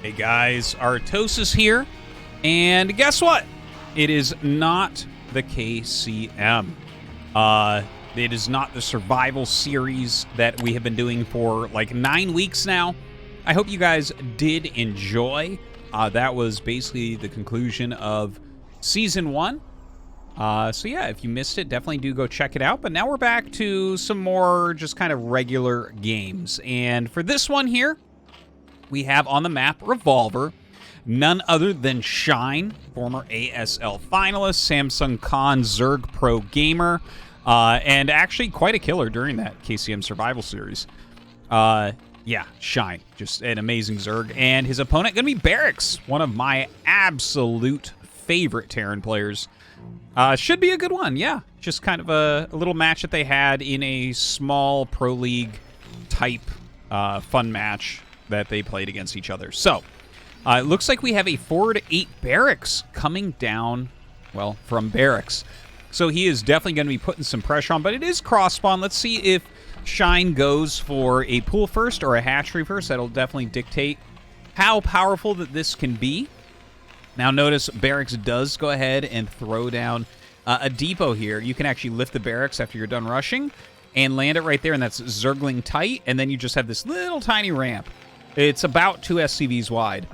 Hey guys, Artosis here, and guess what? It is not the KCM. It is not the survival series that we have been doing for like 9 weeks now. I hope you guys did enjoy. That was basically the conclusion of Season 1. So yeah, if you missed it, definitely do go check it out. But now we're back to some more just kind of regular games. And for this one here, we have on the map Revolver, none other than Shine, former ASL finalist, Samsung Con Zerg Pro gamer, and actually quite a killer during that KCM Survival Series. Yeah, Shine, just an amazing Zerg. And his opponent going to be BarrackS, one of my absolute favorite Terran players. Should be a good one, yeah. Just kind of a little match that they had in a small Pro League type fun match that they played against each other. So, it looks like we have a 4-8 BarrackS coming down, well, from BarrackS. So he is definitely going to be putting some pressure on, but it is cross-spawn. Let's see if Shine goes for a pool first or a hatchery first. That'll definitely dictate how powerful that this can be. Now notice BarrackS does go ahead and throw down a depot here. You can actually lift the BarrackS after you're done rushing and land it right there, and that's Zergling tight, and then you just have this little tiny ramp. It's about 2 SCVs wide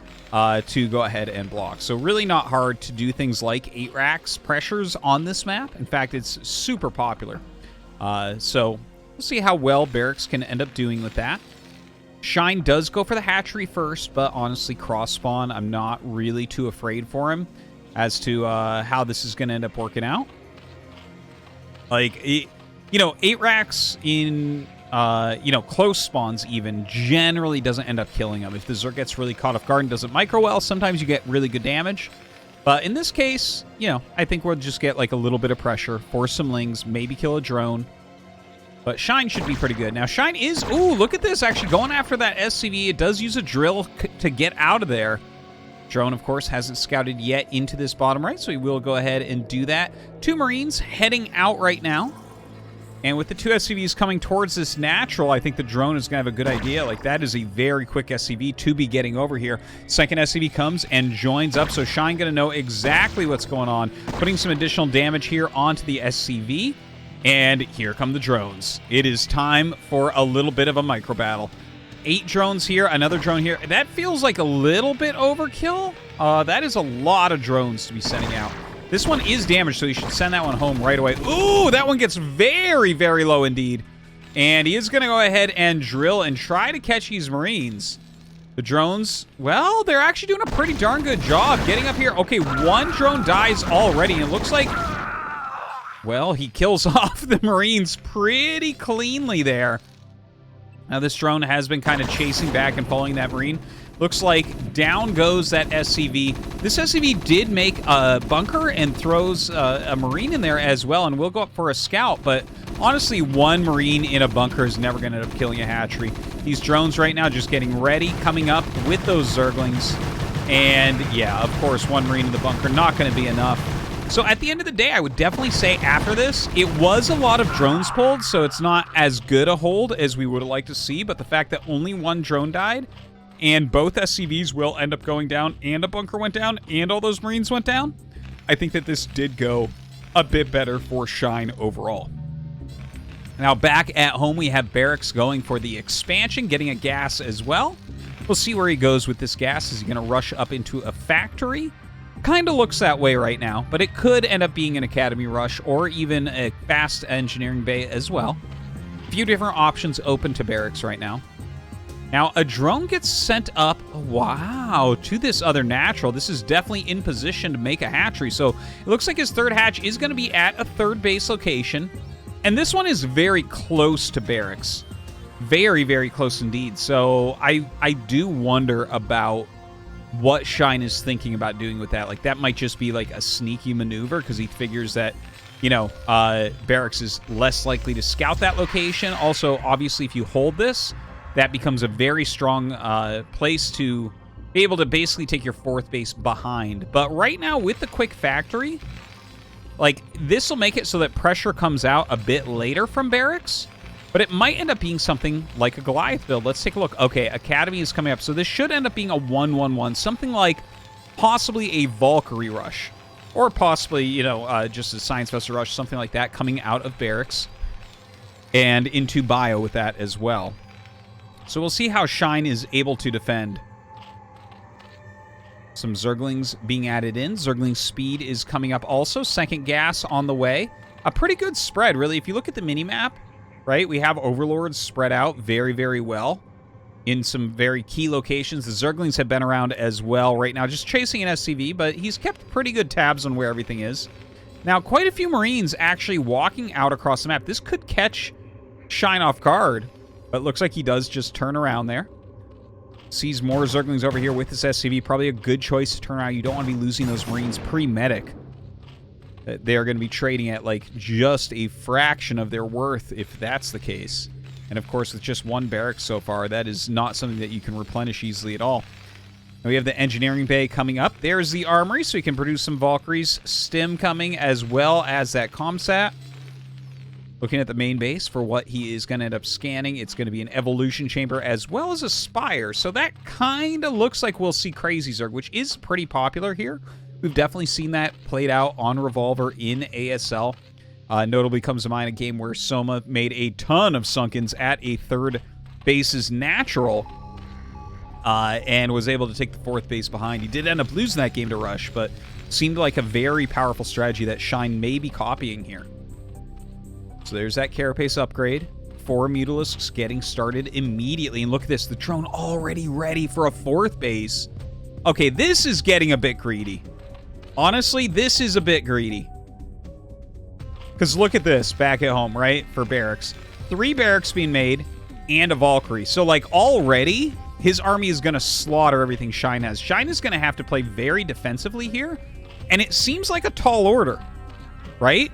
to go ahead and block. So really not hard to do things like 8 racks pressures on this map. In fact, it's super popular. So we'll see how well BarrackS can end up doing with that. Shine does go for the hatchery first, but honestly, cross-spawn, I'm not really too afraid for him as to how this is going to end up working out. Like, you know, 8 racks in... close spawns even generally doesn't end up killing them. If the Zerg gets really caught off guard and doesn't micro well, sometimes you get really good damage. But in this case, you know, I think we'll just get like a little bit of pressure, force some lings, maybe kill a drone. But Shine should be pretty good. Now, Shine is... Ooh, look at this, actually going after that SCV. It does use a drill to get out of there. Drone, of course, hasn't scouted yet into this bottom right, so he will go ahead and do that. 2 Marines heading out right now. And with the 2 SCVs coming towards this natural, I think the drone is going to have a good idea. Like, that is a very quick SCV to be getting over here. Second SCV comes and joins up, so Shine going to know exactly what's going on. Putting some additional damage here onto the SCV. And here come the drones. It is time for a little bit of a micro battle. 8 drones here, another drone here. That feels like a little bit overkill. That is a lot of drones to be sending out. This one is damaged, so you should send that one home right away. Ooh, that one gets very, very low indeed. And he is going to go ahead and drill and try to catch these Marines. The drones, well, they're actually doing a pretty darn good job getting up here. Okay, 1 drone dies already, and it looks like, well, he kills off the Marines pretty cleanly there. Now, this drone has been kind of chasing back and following that Marine. Looks like down goes that SCV. This SCV did make a bunker and throws a Marine in there as well, and will go up for a scout, but honestly, 1 Marine in a bunker is never going to end up killing a hatchery. These drones right now just getting ready, coming up with those Zerglings, and yeah, of course, 1 Marine in the bunker, not going to be enough. So at the end of the day, I would definitely say after this, it was a lot of drones pulled, so it's not as good a hold as we would have liked to see, but the fact that only 1 drone died, and both SCVs will end up going down, and a bunker went down, and all those Marines went down, I think that this did go a bit better for Shine overall. Now back at home, we have BarrackS going for the expansion, getting a gas as well. We'll see where he goes with this gas. Is he going to rush up into a factory? Kind of looks that way right now, but it could end up being an academy rush or even a fast engineering bay as well. A few different options open to BarrackS right now. Now, a drone gets sent up, wow, to this other natural. This is definitely in position to make a hatchery. So it looks like his 3rd hatch is going to be at a 3rd base location. And this one is very close to BarrackS. Very, very close indeed. So I do wonder about what Shine is thinking about doing with that. Like, that might just be like a sneaky maneuver because he figures that, you know, BarrackS is less likely to scout that location. Also, obviously, if you hold this, that becomes a very strong place to be able to basically take your 4th base behind. But right now, with the quick factory, like, this will make it so that pressure comes out a bit later from BarrackS. But it might end up being something like a Goliath build. Let's take a look. Okay, Academy is coming up. So this should end up being a 1-1-1. Something like possibly a Valkyrie rush. Or possibly, you know, just a Science Vessel rush. Something like that coming out of BarrackS. And into Bio with that as well. So we'll see how Shine is able to defend. Some Zerglings being added in. Zergling speed is coming up also. Second gas on the way. A pretty good spread, really. If you look at the minimap, right, we have Overlords spread out very, very well in some very key locations. The Zerglings have been around as well right now, just chasing an SCV, but he's kept pretty good tabs on where everything is. Now, quite a few Marines actually walking out across the map. This could catch Shine off guard, but it looks like he does just turn around there. Sees more Zerglings over here with this SCV. Probably a good choice to turn around. You don't want to be losing those Marines pre-medic. They're going to be trading at, like, just a fraction of their worth if that's the case. And, of course, with just one barracks so far, that is not something that you can replenish easily at all. Now we have the engineering bay coming up. There's the armory, so we can produce some Valkyries. Stim coming, as well as that ComSat. Looking at the main base for what he is going to end up scanning. It's going to be an evolution chamber as well as a spire. So that kind of looks like we'll see Crazy Zerg, which is pretty popular here. We've definitely seen that played out on Revolver in ASL. Notably comes to mind a game where Soma made a ton of Sunkens at a third base's natural and was able to take the fourth base behind. He did end up losing that game to Rush, but seemed like a very powerful strategy that Shine may be copying here. So there's that Carapace upgrade. 4 Mutalisks getting started immediately. And look at this, the drone already ready for a fourth base. Okay, this is getting a bit greedy. Honestly, this is a bit greedy. Because look at this back at home, right? For BarrackS. 3 barracks being made and a Valkyrie. So, like, already, his army is going to slaughter everything Shine has. Shine is going to have to play very defensively here. And it seems like a tall order, right?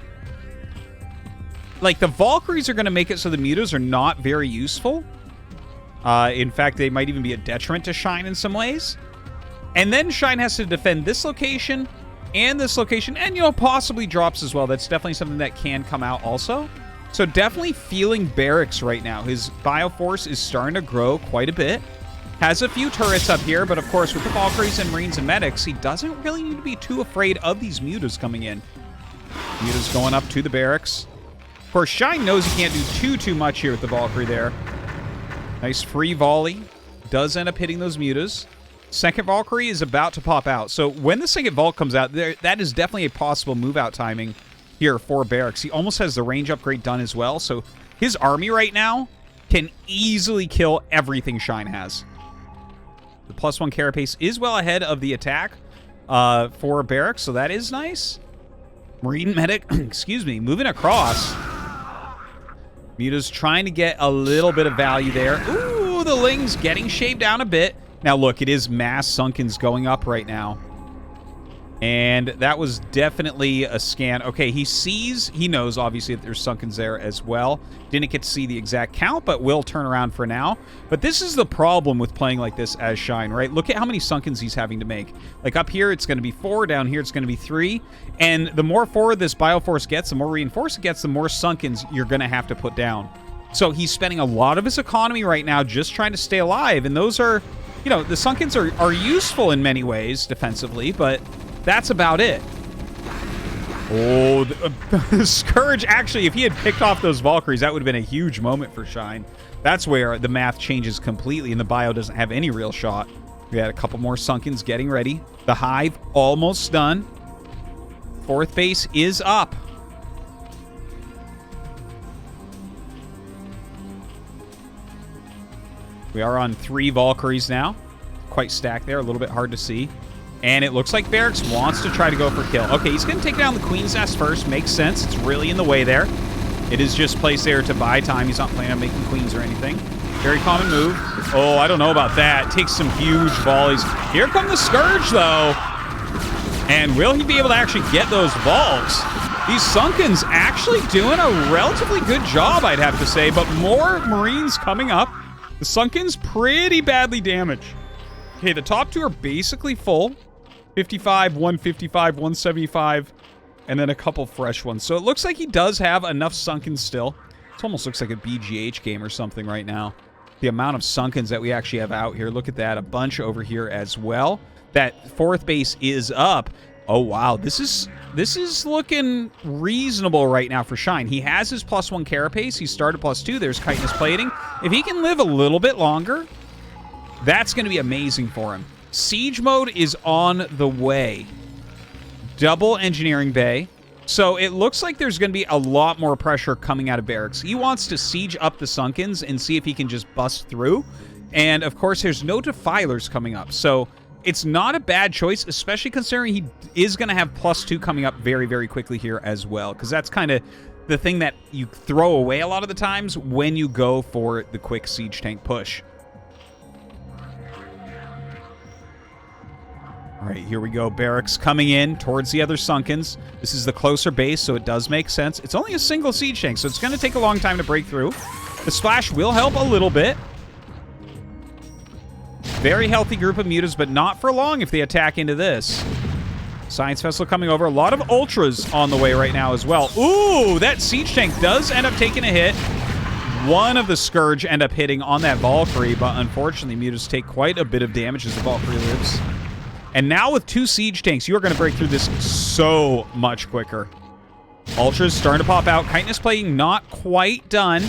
Like, the Valkyries are going to make it so the Mutas are not very useful. In fact, they might even be a detriment to Shine in some ways. And then Shine has to defend this location and this location, and, you know, possibly drops as well. That's definitely something that can come out also. So definitely feeling BarrackS right now. His Bioforce is starting to grow quite a bit. Has a few turrets up here, but of course with the Valkyries and Marines and Medics, he doesn't really need to be too afraid of these Mutas coming in. Mutas going up to the BarrackS. Of course, Shine knows he can't do too much here with the Valkyrie there. Nice free volley. Does end up hitting those Mutas. Second Valkyrie is about to pop out. So when the second Vault comes out, that is definitely a possible move-out timing here for BarrackS. He almost has the range upgrade done as well. So his army right now can easily kill everything Shine has. The +1 Carapace is well ahead of the attack for BarrackS, so that is nice. Marine Medic, excuse me, moving across. Muta's trying to get a little bit of value there. Ooh, the Ling's getting shaved down a bit. Now, look, it is mass Sunkens going up right now. And that was definitely a scan. Okay, he knows, obviously, that there's Sunkens there as well. Didn't get to see the exact count, but will turn around for now. But this is the problem with playing like this as Shine, right? Look at how many Sunkens he's having to make. Like, up here, it's going to be 4. Down here, it's going to be 3. And the more forward this Bioforce gets, the more reinforced it gets, the more Sunkens you're going to have to put down. So he's spending a lot of his economy right now just trying to stay alive. And those are, you know, the Sunkens are useful in many ways defensively, but that's about it. Oh, the Scourge. Actually, if he had picked off those Valkyries, that would have been a huge moment for Shine. That's where the math changes completely, and the Bio doesn't have any real shot. We had a couple more Sunkens getting ready. The Hive almost done. Fourth base is up. We are on 3 Valkyries now. Quite stacked there, a little bit hard to see. And it looks like BarrackS wants to try to go for kill. Okay, he's going to take down the Queen's Nest first. Makes sense. It's really in the way there. It is just placed there to buy time. He's not planning on making queens or anything. Very common move. Oh, I don't know about that. Takes some huge volleys. Here come the Scourge, though. And will he be able to actually get those vaults? These Sunkens actually doing a relatively good job, I'd have to say. But more Marines coming up. The Sunkens pretty badly damaged. Okay, the top 2 are basically full. 55, 155, 175, and then a couple fresh ones. So it looks like he does have enough Sunkens still. It almost looks like a BGH game or something right now. The amount of Sunkens that we actually have out here. Look at that. A bunch over here as well. That fourth base is up. Oh, wow. This is looking reasonable right now for Shine. He has his +1 carapace. He started +2. There's chitinous plating. If he can live a little bit longer, that's going to be amazing for him. Siege mode is on the way. Double engineering bay. So it looks like there's going to be a lot more pressure coming out of BarrackS. He wants to siege up the Sunkens and see if he can just bust through. And, of course, there's no defilers coming up. So it's not a bad choice, especially considering he is going to have +2 coming up very, very quickly here as well. Because that's kind of the thing that you throw away a lot of the times when you go for the quick siege tank push. All right, here we go. BarrackS coming in towards the other Sunkens. This is the closer base, so it does make sense. It's only a single siege tank, so it's going to take a long time to break through. The splash will help a little bit. Very healthy group of mutas, but not for long if they attack into this. Science Vessel coming over. A lot of ultras on the way right now as well. Ooh, that siege tank does end up taking a hit. One of the Scourge end up hitting on that Valkyrie, but unfortunately, mutas take quite a bit of damage as the Valkyrie lives. And now with 2 siege tanks, you are going to break through this so much quicker. Ultras starting to pop out. Chitinous plating not quite done.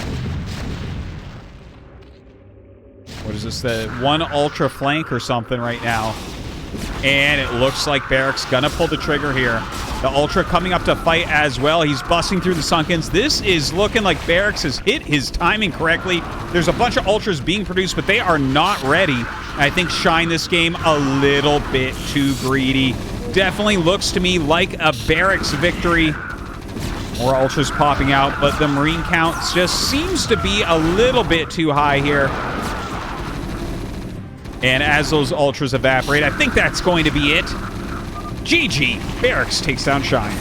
What is this? The 1 ultra flank or something right now. And it looks like BarrackS gonna pull the trigger here. The ultra coming up to fight as well. He's busting through the Sunkens. This is looking like BarrackS has hit his timing correctly. There's a bunch of ultras being produced, but they are not ready. I think Shine this game a little bit too greedy. Definitely looks to me like a BarrackS victory. More ultras popping out, but the Marine count just seems to be a little bit too high here. And as those ultras evaporate, I think that's going to be it. GG. BarrackS takes down Shine.